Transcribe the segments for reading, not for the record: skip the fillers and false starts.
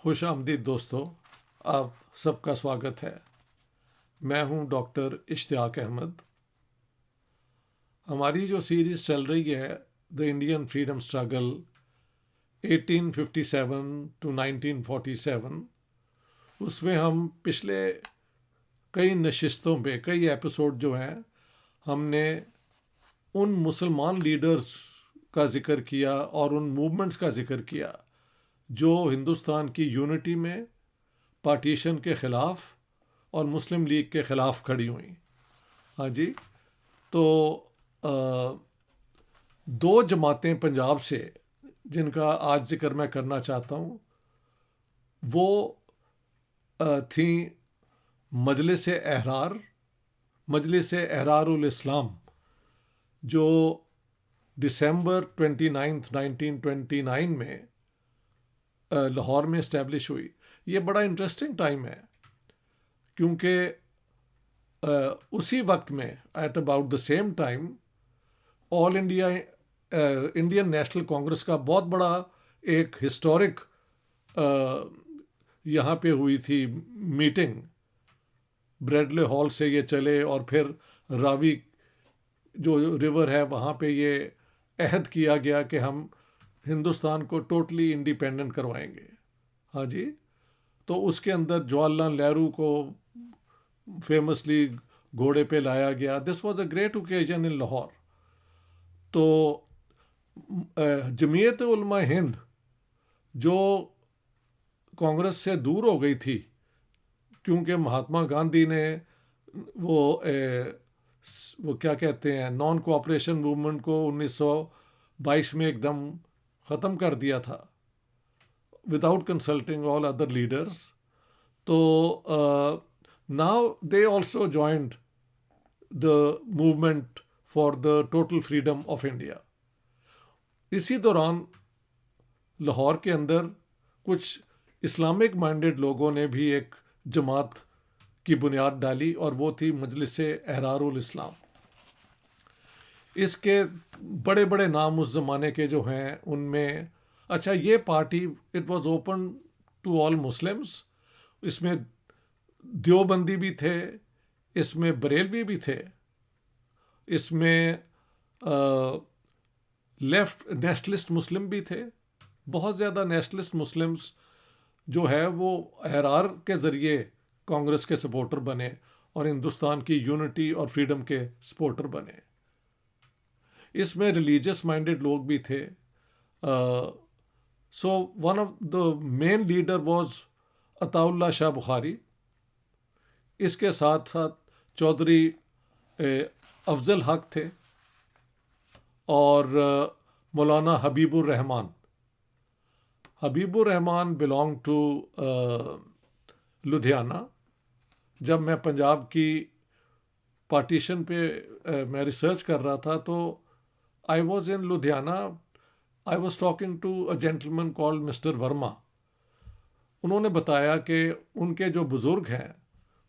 خوش آمدید دوستو، آپ سب کا سواگت ہے۔ میں ہوں ڈاکٹر اشتیاق احمد۔ ہماری جو سیریز چل رہی ہے the Indian freedom struggle 1857 to 1947، اس میں ہم پچھلے کئی نشستوں پہ کئی ایپیسوڈ جو ہیں ہم نے ان مسلمان لیڈرز کا ذکر کیا اور ان موومنٹس کا ذکر کیا جو ہندوستان کی یونٹی میں پارٹیشن کے خلاف اور مسلم لیگ کے خلاف کھڑی ہوئیں۔ ہاں جی، تو دو جماعتیں پنجاب سے جن کا آج ذکر میں کرنا چاہتا ہوں وہ تھیں مجلس احرار الاسلام، جو دسمبر 29 1929 میں لاہور میں اسٹیبلش ہوئی۔ یہ بڑا انٹرسٹنگ ٹائم ہے کیونکہ اسی وقت میں at about the same time all India Indian National Congress کا بہت بڑا ایک ہسٹورک یہاں پہ ہوئی تھی میٹنگ۔ بریڈلے ہال سے یہ چلے اور پھر راوی جو ریور ہے وہاں پہ یہ عہد کیا گیا کہ ہم ہندوستان کو ٹوٹلی انڈیپینڈنٹ کروائیں گے۔ ہاں جی، تو اس کے اندر جواہر لال نہرو کو فیمسلی گھوڑے پہ لایا گیا۔ This was a great occasion in Lahore. تو جمعیت علماء ہند جو کانگریس سے دور ہو گئی تھی کیونکہ مہاتما گاندھی نے وہ کیا کہتے ہیں نان کوآپریشن موومنٹ کو 1922 میں ایک دم ختم کر دیا تھا without consulting all other leaders, تو now they also joined the movement for the total freedom of India. اسی دوران لاہور کے اندر کچھ اسلامک مائنڈڈ لوگوں نے بھی ایک جماعت کی بنیاد ڈالی اور وہ تھی مجلس احرار الاسلام۔ اس کے بڑے بڑے نام اس زمانے کے جو ہیں ان میں اچھا یہ party it was open to all Muslims. اس میں دیوبندی بھی تھے، اس میں بریلوی بھی تھے، اس میں لیفٹ نیشنلسٹ مسلم بھی تھے۔ بہت زیادہ نیشنلسٹ مسلمس جو ہے وہ احرار کے ذریعے کانگریس کے سپورٹر بنے اور ہندوستان کی یونٹی اور فریڈم کے سپورٹر بنے۔ اس میں ریلیجس مائنڈڈ لوگ بھی تھے۔ So one of the main leader was Ataullah شاہ بخاری۔ اس کے ساتھ ساتھ چودھری افضل حق تھے اور مولانا حبیب الرحمان۔ حبیب الرحمان بلانگ ٹو لدھیانہ۔ جب میں پنجاب کی پارٹیشن پہ میں ریسرچ کر رہا تھا تو I was in Ludhiana, I was talking to a gentleman called mister Verma. انہوں نے بتایا کہ ان کے جو بزرگ ہیں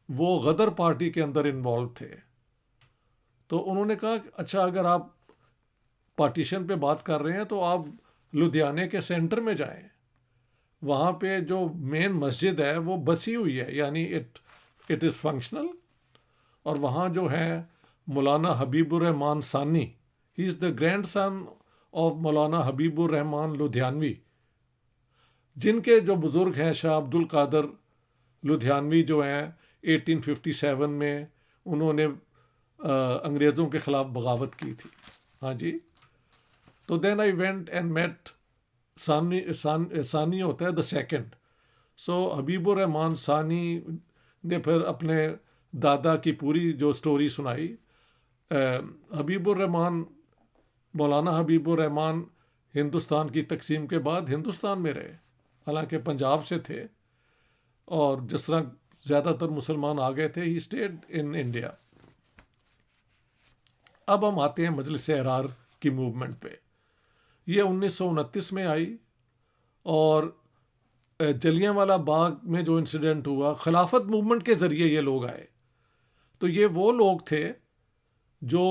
وہ غدر پارٹی کے اندر انوالو تھے۔ تو انہوں نے کہا کہ اچھا اگر آپ پارٹیشن پہ بات کر رہے ہیں تو آپ لدھیانے کے سینٹر میں جائیں، وہاں پہ جو مین مسجد ہے وہ بسی ہوئی ہے، یعنی اٹ از فنکشنل۔ اور وہاں جو ہے مولانا حبیب الرحمان ثانی، ہی از دا گرینڈ سن آف مولانا حبیب الرحمان لدھیانوی، جن کے جو بزرگ ہیں شاہ عبد القادر لدھیانوی جو ہیں 1857 میں انہوں نے انگریزوں کے خلاف بغاوت کی تھی۔ ہاں جی، تو دین آئی وینٹ اینڈ میٹ ثانی ہوتا ہے دا سیکنڈ۔ سو حبیب الرحمان ثانی نے پھر اپنے دادا کی پوری جو سٹوری سنائی۔ حبیب الرحمان مولانا حبیب الرحمان ہندوستان کی تقسیم کے بعد ہندوستان میں رہے، حالانکہ پنجاب سے تھے، اور جس طرح زیادہ تر مسلمان آ گئے تھے، ہی اسٹیڈ ان انڈیا۔ اب ہم آتے ہیں مجلس احرار کی موومنٹ پہ۔ یہ 1929 میں آئی اور جلیانوالہ باغ میں جو انسیڈنٹ ہوا، خلافت موومنٹ کے ذریعے یہ لوگ آئے۔ تو یہ وہ لوگ تھے جو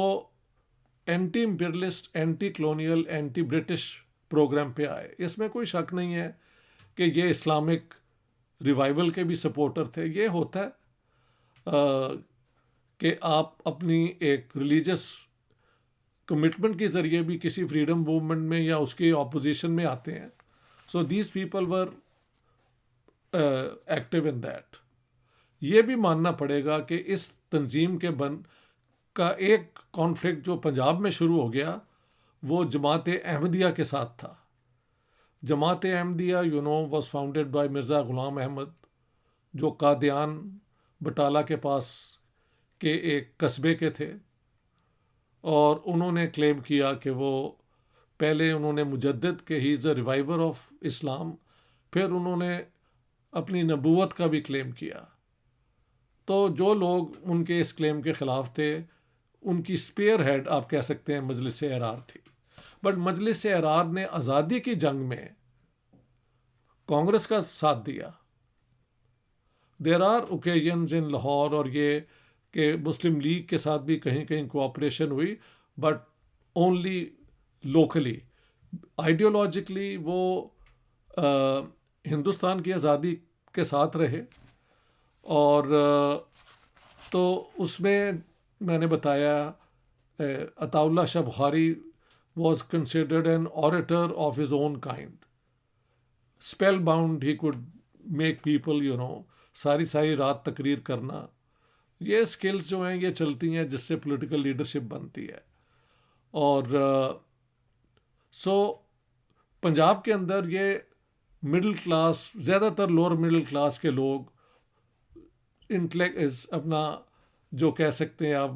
anti imperialist, anti colonial, anti British programme پہ آئے۔ اس میں کوئی شک نہیں ہے کہ یہ اسلامک ریوائول کے بھی سپورٹر تھے. یہ ہوتا ہے کہ آپ اپنی ایک ریلیجس کمٹمنٹ کے ذریعے بھی کسی فریڈم موومنٹ میں یا اس کے اپوزیشن میں آتے ہیں. So these people were active in that. یہ بھی ماننا پڑے گا کہ اس تنظیم کے کا ایک کانفلکٹ جو پنجاب میں شروع ہو گیا وہ جماعت احمدیہ کے ساتھ تھا. جماعت Ahmadiyya was founded by Mirza Ghulam Ahmad, جو قادیان بٹالہ کے پاس کے ایک قصبے کے تھے, اور انہوں نے کلیم کیا کہ وہ پہلے انہوں نے مجدد کہ ہی از اے ریوائور آف اسلام, پھر انہوں نے اپنی نبوت کا بھی کلیم کیا. تو جو لوگ ان کے اس کلیم کے خلاف تھے ان کی اسپیئر ہیڈ آپ کہہ سکتے ہیں مجلس احرار تھی. بٹ مجلس احرار نے آزادی کی جنگ میں کانگریس کا ساتھ دیا. دیر آر اوکیزنز ان لاہور اور یہ کہ مسلم لیگ کے ساتھ بھی کہیں کہیں کوآپریشن ہوئی, بٹ اونلی لوکلی. آئیڈیولوجیکلی وہ ہندوستان کی آزادی کے ساتھ رہے. اور تو اس میں نے بتایا عطا اللہ شاہ بخاری was considered an orator of his own kind. Spellbound, he could make people, ساری رات تقریر کرنا. یہ سکلز جو ہیں یہ چلتی ہیں جس سے پولیٹیکل لیڈرشپ بنتی ہے. اور سو پنجاب کے اندر یہ مڈل کلاس, زیادہ تر لوور مڈل کلاس کے لوگ اپنا جو کہہ سکتے ہیں آپ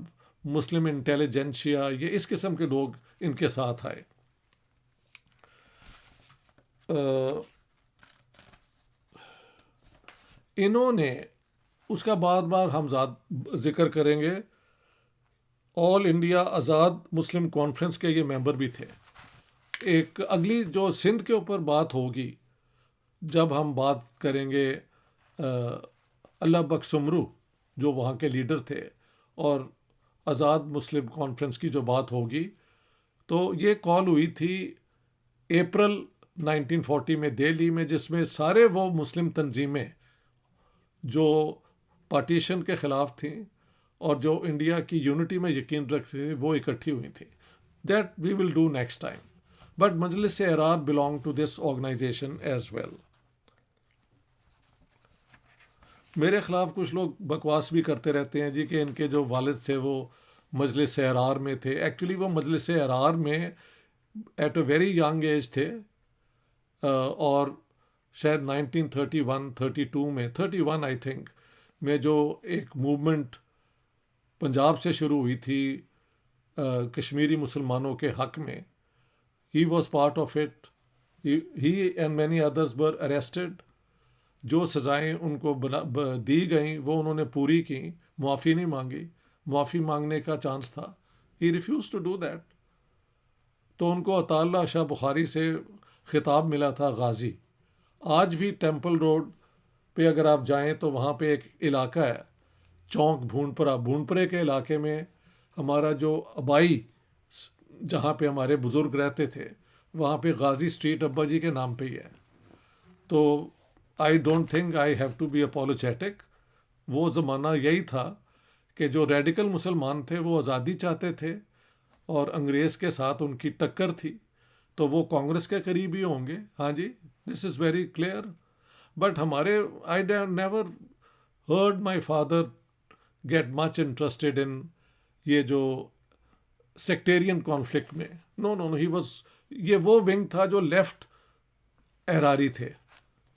مسلم انٹیلیجنشیا, یہ اس قسم کے لوگ ان کے ساتھ آئے. انہوں نے اس کا بار بار ہم ذکر کریں گے, آل انڈیا آزاد مسلم کانفرنس کے یہ ممبر بھی تھے. ایک اگلی جو سندھ کے اوپر بات ہوگی جب ہم بات کریں گے اللہ بخش سمرو جو وہاں کے لیڈر تھے, اور آزاد مسلم کانفرنس کی جو بات ہوگی, تو یہ کال ہوئی تھی اپریل 1940 میں دہلی میں, جس میں سارے وہ مسلم تنظیمیں جو پارٹیشن کے خلاف تھیں اور جو انڈیا کی یونٹی میں یقین رکھتے تھے وہ اکٹھی ہوئی تھیں. That we will do next time. But Majlis Ahrar belong to this organization as well. میرے خلاف کچھ لوگ بکواس بھی کرتے رہتے ہیں جی کہ ان کے جو والد تھے وہ مجلس احرار میں تھے. ایکچولی وہ مجلس احرار میں at a very young age تھے, اور شاید 1931-32 میں 31 آئی تھنک میں جو ایک موومنٹ پنجاب سے شروع ہوئی تھی کشمیری مسلمانوں کے حق میں, he was part of it. He and many others were arrested. جو سزائیں ان کو دی گئیں وہ انہوں نے پوری کی, معافی نہیں مانگی. معافی مانگنے کا چانس تھا, ہی ریفیوز ٹو ڈو دیٹ. تو ان کو عطا اللہ شاہ بخاری سے خطاب ملا تھا غازی. آج بھی ٹیمپل روڈ پہ اگر آپ جائیں تو وہاں پہ ایک علاقہ ہے چونک بھونپرے کے علاقے میں ہمارا جو آبائی جہاں پہ ہمارے بزرگ رہتے تھے وہاں پہ غازی اسٹریٹ ابا جی کے نام پہ ہی ہے. تو I don't think I have to be apologetic. وہ زمانہ یہی تھا کہ جو ریڈیکل مسلمان تھے وہ آزادی چاہتے تھے اور انگریز کے ساتھ ان کی ٹکر تھی, تو وہ کانگریس کے قریب ہی ہوں گے. ہاں جی, this is very clear. But ہمارے I never heard my father get much interested in یہ جو سیکٹیرین کانفلکٹ میں. نو ہی واز, یہ وہ ونگ تھا جو لیفٹ احراری تھے,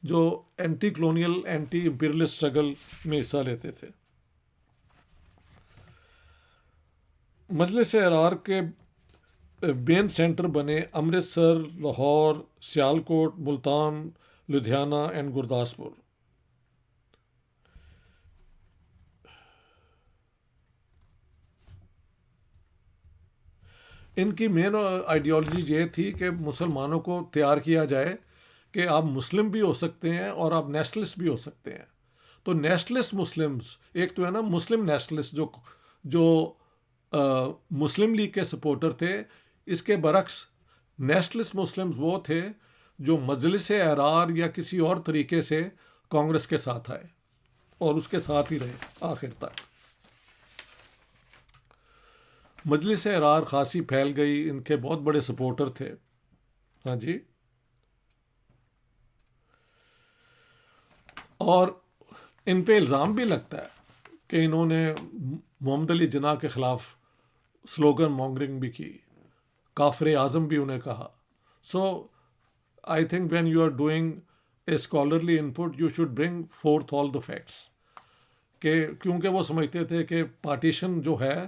جو anti colonial anti imperialist struggle میں حصہ لیتے تھے. مجلس احرار کے مین سینٹر بنے امرتسر, لاہور, سیالکوٹ, ملتان, لدھیانہ اینڈ گرداسپور. ان کی مین آئیڈیالوجی یہ تھی کہ مسلمانوں کو تیار کیا جائے کہ آپ مسلم بھی ہو سکتے ہیں اور آپ نیشنلسٹ بھی ہو سکتے ہیں. تو نیشنلسٹ مسلمز, ایک تو ہے نا مسلم نیشنلسٹ جو مسلم لیگ کے سپورٹر تھے, اس کے برعکس نیشنلسٹ مسلمز وہ تھے جو مجلس احرار یا کسی اور طریقے سے کانگریس کے ساتھ آئے اور اس کے ساتھ ہی رہے آخر تک. مجلس احرار خاصی پھیل گئی، ان کے بہت بڑے سپورٹر تھے. ہاں جی. اور ان پہ الزام بھی لگتا ہے کہ انہوں نے محمد علی جناح کے خلاف سلوگن مانگرنگ بھی کی، کافر اعظم بھی انہیں کہا. So I think when you are doing a scholarly input you should bring forth all the facts. کہ کیونکہ وہ سمجھتے تھے کہ پارٹیشن جو ہے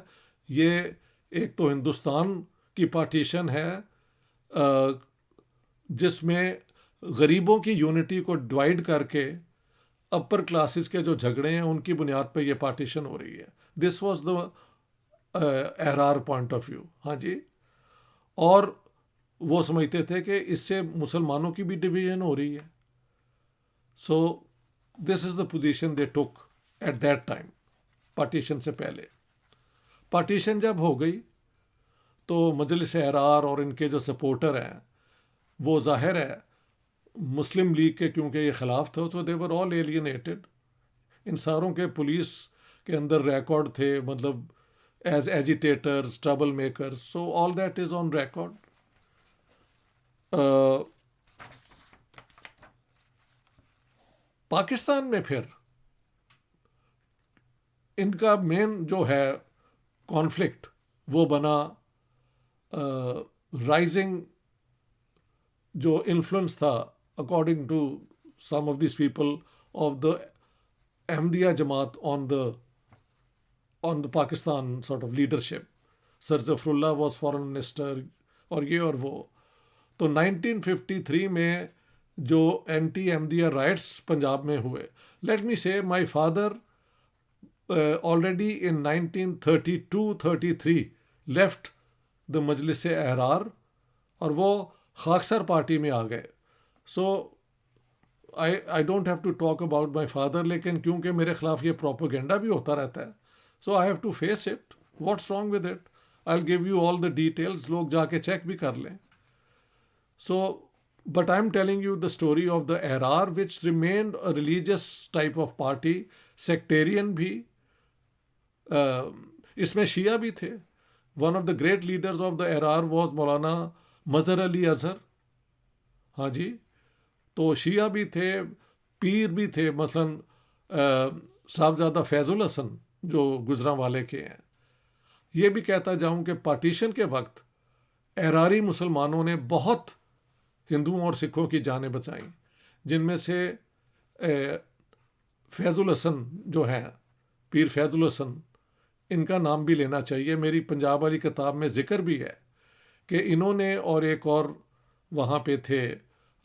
یہ ایک تو ہندوستان کی پارٹیشن ہے جس میں غریبوں کی یونٹی کو ڈیوائڈ کر کے اپر کلاسز کے جو جھگڑے ہیں ان کی بنیاد پہ یہ پارٹیشن ہو رہی ہے. This was the Ahrar point of view. ہاں جی. اور وہ سمجھتے تھے کہ اس سے مسلمانوں کی بھی ڈویژن ہو رہی ہے. So this is the position they took at that time, partition سے پہلے. پارٹیشن جب ہو گئی تو مجلس احرار اور ان کے جو سپورٹر ہیں وہ ظاہر ہے مسلم لیگ کے کیونکہ یہ خلاف تھے، سو دے ور آل ایلینیٹڈ. ان ساروں کے پولیس کے اندر ریکارڈ تھے، مطلب as agitators, trouble makers. So all that is on record. Pakistan میں پھر ان کا مین جو ہے کانفلکٹ وہ بنا رائزنگ جو انفلوئنس تھا according to some of these people of the Ahmadiyya Jamaat on the Pakistan sort of leadership. Sir Zafarullah was foreign minister اور یہ اور وہ. تو 1953 میں جو اینٹی احمدیہ رائٹس پنجاب میں ہوئے، لیٹ می سے my father already in 1932-33 left the مجلس احرار اور وہ خاکسار پارٹی میں آ گئے. سو I don't have to talk about my father، لیکن کیونکہ میرے خلاف یہ پروپیگنڈا بھی ہوتا رہتا ہے، سو I have to face it. What's wrong with it? I'll give you all the details. لوگ جا کے چیک بھی کر لیں. So but I'm telling you the story of the Ahrar, which remained a religious type of party, sectarian بھی. اس میں شیعہ بھی تھے. One of the great leaders of the Ahrar was Maulana Mazhar علی اظہر. ہاں جی. تو شیعہ بھی تھے، پیر بھی تھے، مثلاً صاحبزادہ فیض الحسن جو گجرانوالے کے ہیں. یہ بھی کہتا جاؤں کہ پارٹیشن کے وقت احراری مسلمانوں نے بہت ہندوؤں اور سکھوں کی جانیں بچائیں، جن میں سے فیض الحسن جو ہیں، پیر فیض الحسن، ان کا نام بھی لینا چاہیے. میری پنجاب والی کتاب میں ذکر بھی ہے کہ انہوں نے اور ایک اور وہاں پہ تھے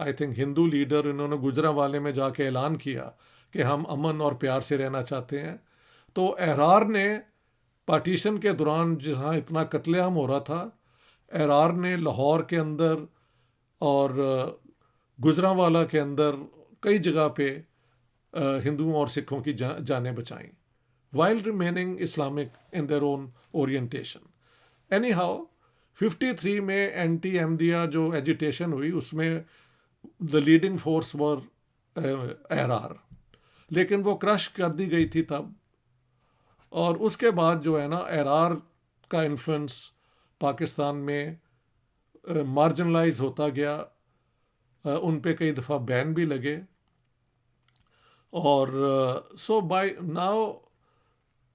آئی تھنک ہندو لیڈر، انہوں نے گجرانوالے میں جا کے اعلان کیا کہ ہم امن اور پیار سے رہنا چاہتے ہیں. تو احرار نے پارٹیشن کے دوران جہاں اتنا قتل عام ہو رہا تھا، احرار نے لاہور کے اندر اور گجرانوالہ کے اندر کئی جگہ پہ ہندوؤں اور سکھوں کی جانیں بچائیں while remaining Islamic in their own orientation. Anyhow 53 میں اینٹی احمدیہ جو ایجیٹیشن ہوئی اس میں the leading force were احرار، لیکن وہ کرش کر دی گئی تھی تب. اور اس کے بعد جو ہے نا احرار کا انفلوئنس پاکستان میں مارجنلائز ہوتا گیا. ان پہ کئی دفعہ بین بھی لگے. اور سو بائی ناؤ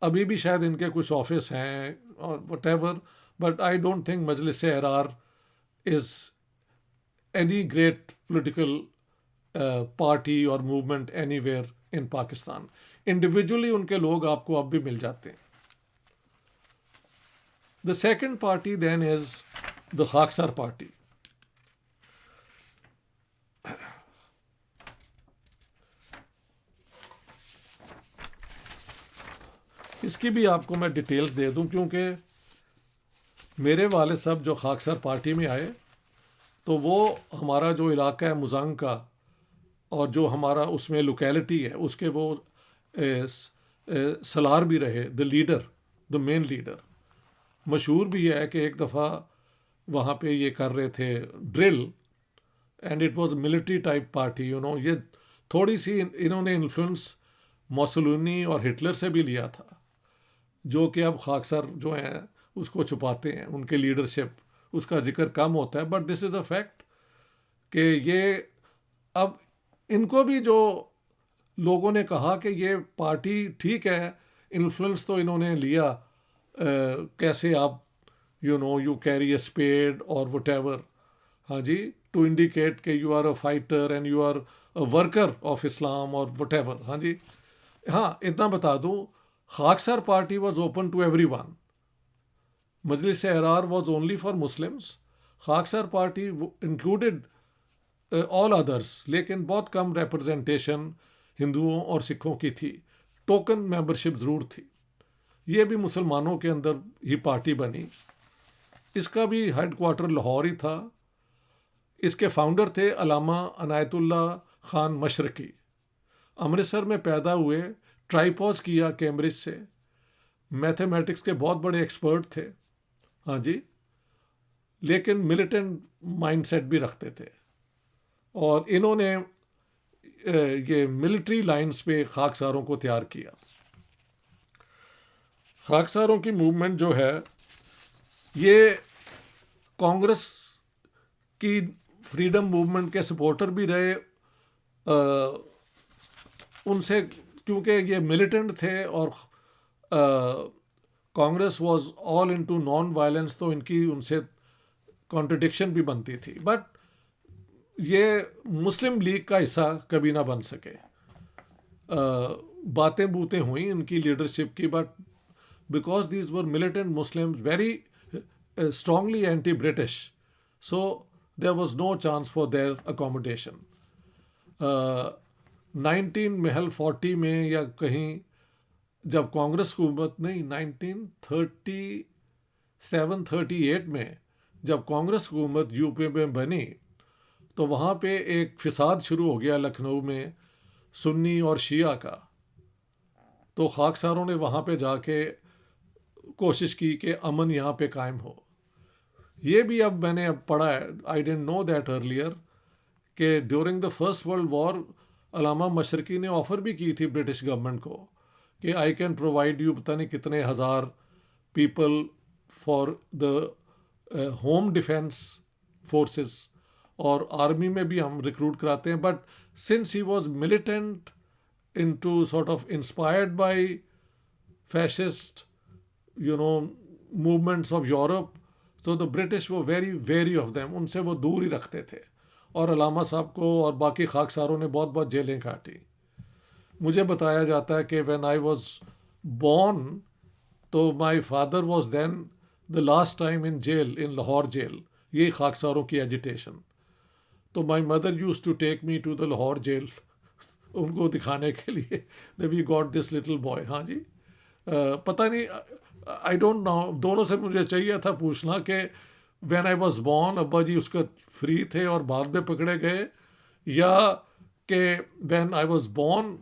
ابھی بھی شاید ان کے کچھ آفس ہیں اور whatever, but I don't think Majlis Ahrar is any great political party اور movement anywhere in Pakistan. Individually ان کے لوگ آپ کو اب بھی مل جاتے ہیں. The second party then is the Khaksar party. اس کی بھی آپ کو میں ڈیٹیلز دے دوں، کیونکہ میرے والد صاحب جو خاکسار پارٹی میں آئے تو وہ ہمارا جو علاقہ ہے مزنگ کا اور جو ہمارا اس میں لوکیلٹی ہے اس کے وہ سلار بھی رہے، دا لیڈر، دا مین لیڈر. مشہور بھی ہے کہ ایک دفعہ وہاں پہ یہ کر رہے تھے drill, and it was military type party. یہ تھوڑی سی انہوں نے انفلوئنس موسولینی اور ہٹلر سے بھی لیا تھا، جو کہ اب خاکسار جو ہیں اس کو چھپاتے ہیں، ان کے لیڈرشپ اس کا ذکر کم ہوتا ہے، but this is a fact کہ یہ اب ان کو بھی جو لوگوں نے کہا کہ یہ پارٹی ٹھیک ہے، انفلوئنس تو انہوں نے لیا، کیسے آپ یو کیری اے اسپیڈ اور وٹ ایور، ہاں جی، ٹو انڈیکیٹ کہ you are a fighter and you are a worker of Islam اور وٹ ایور، ہاں جی. ہاں اتنا بتا دوں، Khaksar party was open to everyone. Majlis Ahrar was only for Muslims. Khaksar party included all others, لیکن بہت کم ریپرزنٹیشن ہندوؤں اور سکھوں کی تھی، ٹوکن ممبرشپ ضرور تھی. یہ بھی مسلمانوں کے اندر ہی پارٹی بنی. اس کا بھی ہیڈ کوارٹر لاہور ہی تھا. اس کے فاؤنڈر تھے علامہ عنایت اللہ خان مشرقی. امرتسر میں پیدا ہوئے، ٹرائیپوز کیا کیمبرج سے، میتھمیٹکس کے بہت بڑے ایکسپرٹ تھے، ہاں جی، لیکن ملیٹنٹ مائنڈ سیٹ بھی رکھتے تھے. اور انہوں نے یہ ملٹری لائنز پہ خاکساروں کو تیار کیا. خاکساروں کی موومنٹ جو ہے یہ کانگریس کی فریڈم موومنٹ کے سپورٹر بھی رہے. ان سے کیونکہ یہ ملیٹنٹ تھے اور Congress was all into non violence, تو ان کی ان سے کانٹرڈکشن بھی بنتی تھی. بٹ یہ مسلم لیگ کا حصہ کبھی نہ بن سکے. باتیں بوتیں ہوئیں ان کی لیڈرشپ کی، but because these were militant Muslims very strongly anti British, so there was no chance for their accommodation. 1940 میں یا کہیں جب کانگریس حکومت نہیں 1937-38 میں جب کانگریس حکومت یو پی میں بنی، تو وہاں پہ ایک فساد شروع ہو گیا لکھنؤ میں سنی اور شیعہ کا. تو خاکساروں نے وہاں پہ جا کے کوشش کی کہ امن یہاں پہ قائم ہو. یہ بھی اب میں نے پڑھا ہے، I didn't know that earlier, کہ during the first world war Allama Mashriqi نے آفر بھی کی تھی برٹش گورنمنٹ کو کہ آئی کین پرووائڈ یو پتہ نہیں کتنے ہزار people for the home defence forces, اور آرمی میں بھی ہم ریکروٹ کراتے ہیں. But since he was militant into sort of inspired by fascist movements of Europe, تو دا برٹش وہ ویری ویری آف دیم، ان سے وہ دور ہی رکھتے تھے. اور علامہ صاحب کو اور باقی خاکساروں نے بہت بہت جیلیں کاٹی. مجھے بتایا جاتا ہے کہ وین آئی واز بورن تو my father was then the last time in jail, in Lahore jail. یہی خاکساروں کی ایجیٹیشن. تو my mother used to take me to the Lahore jail, ان کو دکھانے کے لیے we got this little boy. ہاں جی، پتہ نہیں، آئی ڈونٹ نو، دونوں سے مجھے چاہیے تھا پوچھنا کہ وین آئی واز بورن ابا جی اس کا فری تھے اور بعد میں پکڑے گئے، یا کہ وین آئی واز بورن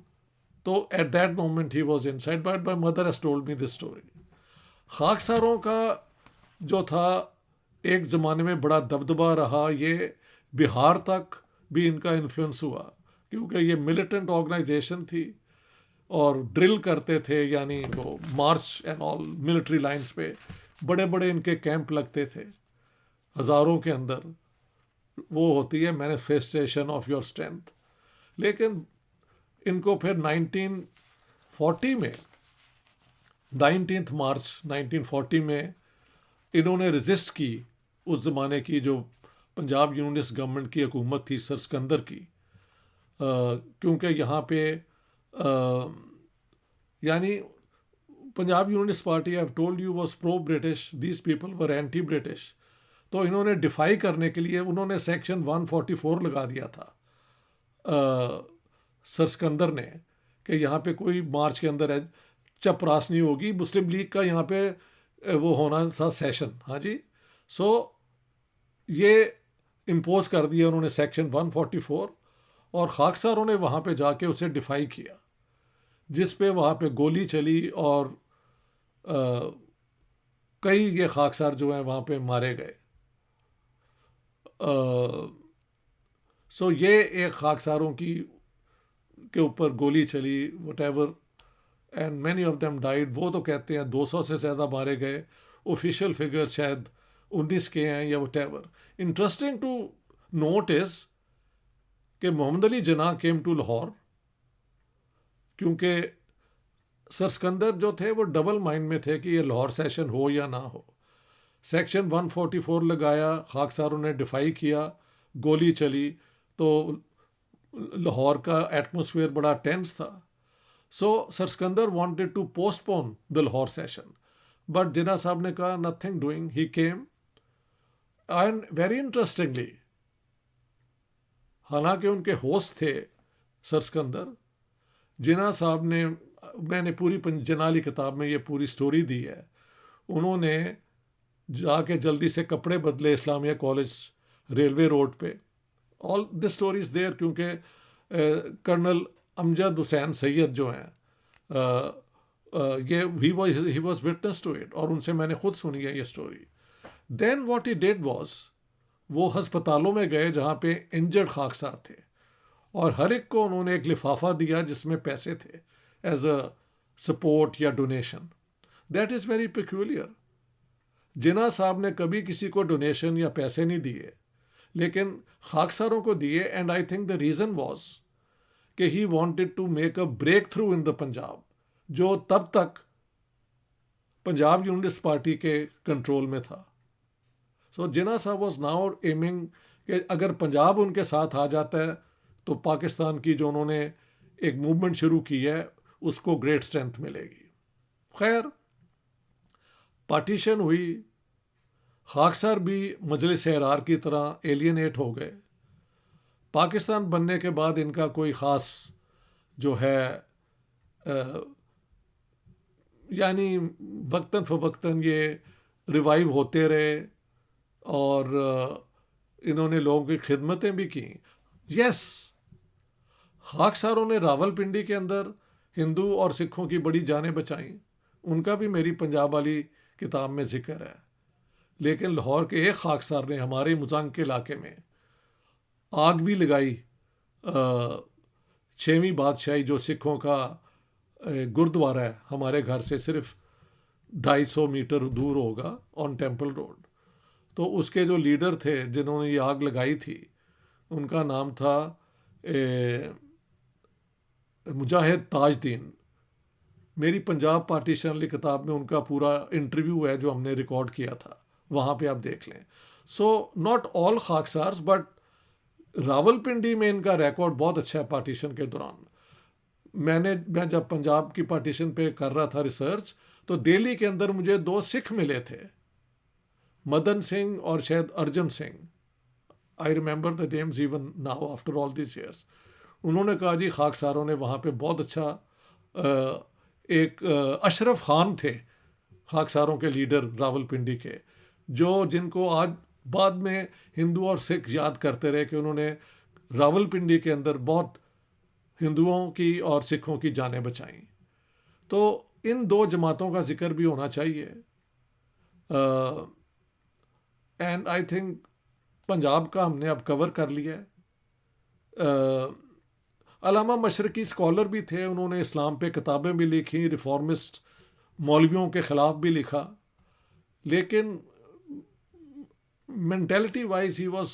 تو at that moment he was inside. But my mother has told me this story. خاکساروں کا جو تھا ایک زمانے میں بڑا دبدبا رہا، یہ بہار تک بھی ان کا انفلوئنس ہوا، کیونکہ یہ ملیٹنٹ آرگنائزیشن تھی اور ڈرل کرتے تھے، یعنی وہ March and all military lines پہ بڑے بڑے ان کے کیمپ لگتے تھے ہزاروں کے اندر. وہ ہوتی ہے مینیفیسٹیشن آف یور اسٹرینتھ. لیکن ان کو پھر 1940 میں 19 مارچ 1940 میں انہوں نے رجسٹ کی اس زمانے کی جو پنجاب یونینسٹ گورنمنٹ کی حکومت تھی سر سکندر کی، کیونکہ یہاں پہ یعنی Punjab Unionist Party I have told you was pro British, these people were anti British. تو انہوں نے ڈیفائی کرنے کے لیے انہوں نے سیکشن 144 لگا دیا تھا سر سکندر نے، کہ یہاں پہ کوئی مارچ کے اندر چپراس نہیں ہوگی. مسلم لیگ کا یہاں پہ وہ ہونا تھا سیشن، ہاں جی. سو یہ امپوز کر دیا انہوں نے سیکشن 144، اور خاکساروں نے وہاں پہ جا کے اسے ڈیفائی کیا، جس پہ وہاں پہ گولی چلی اور کئی یہ خاکسار جو ہیں وہاں پہ مارے گئے. سو یہ ایک خاکساروں کی کے اوپر گولی چلی what ever and many of them died. وہ تو کہتے ہیں 200 سے زیادہ مارے گئے. اوفیشیل فگر شاید 19 کے ہیں یا whatever. Interesting to note is کہ محمد علی جناح کیم ٹو لاہور کیونکہ سر سکندر جو تھے وہ ڈبل مائنڈ میں تھے کہ یہ لاہور سیشن ہو یا نہ ہو. سیکشن 144 لگایا, خاکساروں نے ڈیفائی کیا, گولی چلی, تو لاہور کا ایٹماسفیئر بڑا ٹینس تھا. So sir Sikandar wanted to postpone the Lahore session, but Jinnah Sahib نے کہا nothing doing, he came. And very interestingly, حالانکہ ان کے ہوسٹ تھے سر سکندر, جناح صاحب نے, میں نے پوری جنالی کتاب میں یہ پوری سٹوری دی ہے, انہوں نے جا کے جلدی سے کپڑے بدلے اسلامیہ کالج ریلوے روڈ پہ. آل دس اسٹوریز دیر, کیونکہ کرنل امجد حسین سید جو ہیں یہ he was witness to it, اور ان سے میں نے خود سنی ہے یہ story. Then what he did was, وہ ہسپتالوں میں گئے جہاں پہ انجرڈ خاکسار تھے, اور ہر ایک کو انہوں نے ایک لفافہ دیا جس میں پیسے تھے ایز اے سپورٹ یا donation. That is very peculiar. Jinnah Sahib نے کبھی کسی کو ڈونیشن یا پیسے نہیں دیے, لیکن خاکساروں کو دیے. And I think the reason was کہ he wanted to make a breakthrough in the Punjab, جو تب تک پنجاب یونٹس پارٹی کے کنٹرول میں تھا. سو جناح صاحب واز ناؤ ایمنگ کہ اگر پنجاب ان کے ساتھ آ جاتا ہے تو پاکستان کی جو انہوں نے ایک موومنٹ شروع کی ہے اس کو گریٹ اسٹرینتھ ملے گی. خیر, پارٹیشن ہوئی, خاکسار بھی مجلس احرار کی طرح ایلینیٹ ہو گئے. پاکستان بننے کے بعد ان کا کوئی خاص جو ہے یعنی وقتاً فوقتاً یہ ریوائیو ہوتے رہے, اور انہوں نے لوگوں کی خدمتیں بھی کیں. یس, خاکساروں نے راول پنڈی کے اندر ہندو اور سکھوں کی بڑی جانیں بچائیں, ان کا بھی میری پنجاب والی کتاب میں ذکر ہے. لیکن لاہور کے ایک خاکسار نے ہمارے مزنگ کے علاقے میں آگ بھی لگائی. 6ویں بادشاہی جو سکھوں کا گردوارہ ہے ہمارے گھر سے صرف 250 میٹر دور ہوگا آن ٹیمپل روڈ, تو اس کے جو لیڈر تھے جنہوں نے یہ آگ لگائی تھی ان کا نام تھا مجاہد تاج دین. میری پنجاب پارٹیشن والی کتاب میں ان کا پورا انٹرویو ہے جو ہم نے ریکارڈ کیا تھا, وہاں پہ آپ دیکھ لیں. So not all Khaksars, but Rawalpindi میں ان کا ریکارڈ بہت اچھا ہے پارٹیشن کے دوران. میں جب پنجاب کی پارٹیشن پہ کر رہا تھا ریسرچ, تو دہلی کے اندر مجھے 2 سکھ ملے تھے, مدن سنگھ اور شاید Arjun Singh. I remember the names even now after all these years. انہوں نے کہا جی خاکساروں نے وہاں پہ بہت اچھا, ایک اشرف خان تھے خاکساروں کے لیڈر راول پنڈی کے, جن کو آج بعد میں ہندو اور سکھ یاد کرتے رہے کہ انہوں نے راول پنڈی کے اندر بہت ہندوؤں کی اور سکھوں کی جانیں بچائیں. تو ان 2 جماعتوں کا ذکر بھی ہونا چاہیے. اینڈ آئی تھنک پنجاب کا ہم نے اب کور کر لیا ہے. علامہ مشرقی اسکالر بھی تھے, انہوں نے اسلام پہ کتابیں بھی لکھی, ریفارمسٹ مولویوں کے خلاف بھی لکھا, لیکن mentality wise he was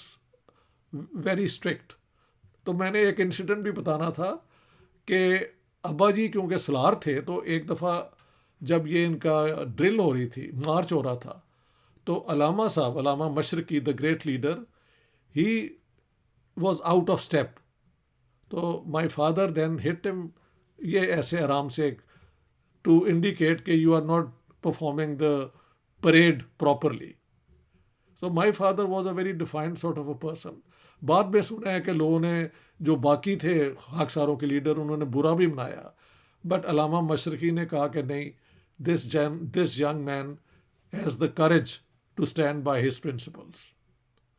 very strict. تو میں نے ایک انسیڈنٹ بھی بتانا تھا کہ ابا جی کیونکہ سلار تھے, تو ایک دفعہ جب یہ ان کا ڈرل ہو رہی تھی, مارچ ہو رہا تھا, تو علامہ صاحب, علامہ مشرقی the great leader, he was out of step. تو مائی فادر دین ہٹ ہم, یہ ایسے آرام سے ٹو انڈیکیٹ کہ you are not performing the parade properly. So my father was a very defined sort of a person. بعد میں سنا ہے کہ لوگوں نے جو باقی تھے خاکساروں کے لیڈر انہوں نے برا بھی منایا, بٹ علامہ مشرقی نے کہا کہ نہیں, this young man has the courage to stand by his principles.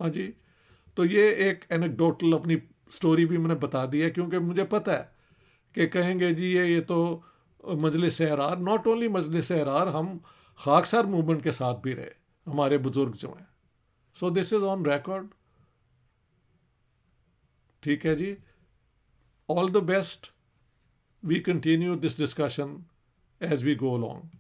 ہاں جی, تو یہ ایک اینیکڈوٹل اپنی سٹوری بھی میں نے بتا دی ہے, کیونکہ مجھے پتہ ہے کہ کہیں گے جی یہ تو مجلس احرار, ناٹ اونلی مجلس احرار, ہم خاکسار موومنٹ کے ساتھ بھی رہے, ہمارے بزرگ جو ہیں. So this is on record. ٹھیک ہے جی, all the best. we continue this discussion as we go along.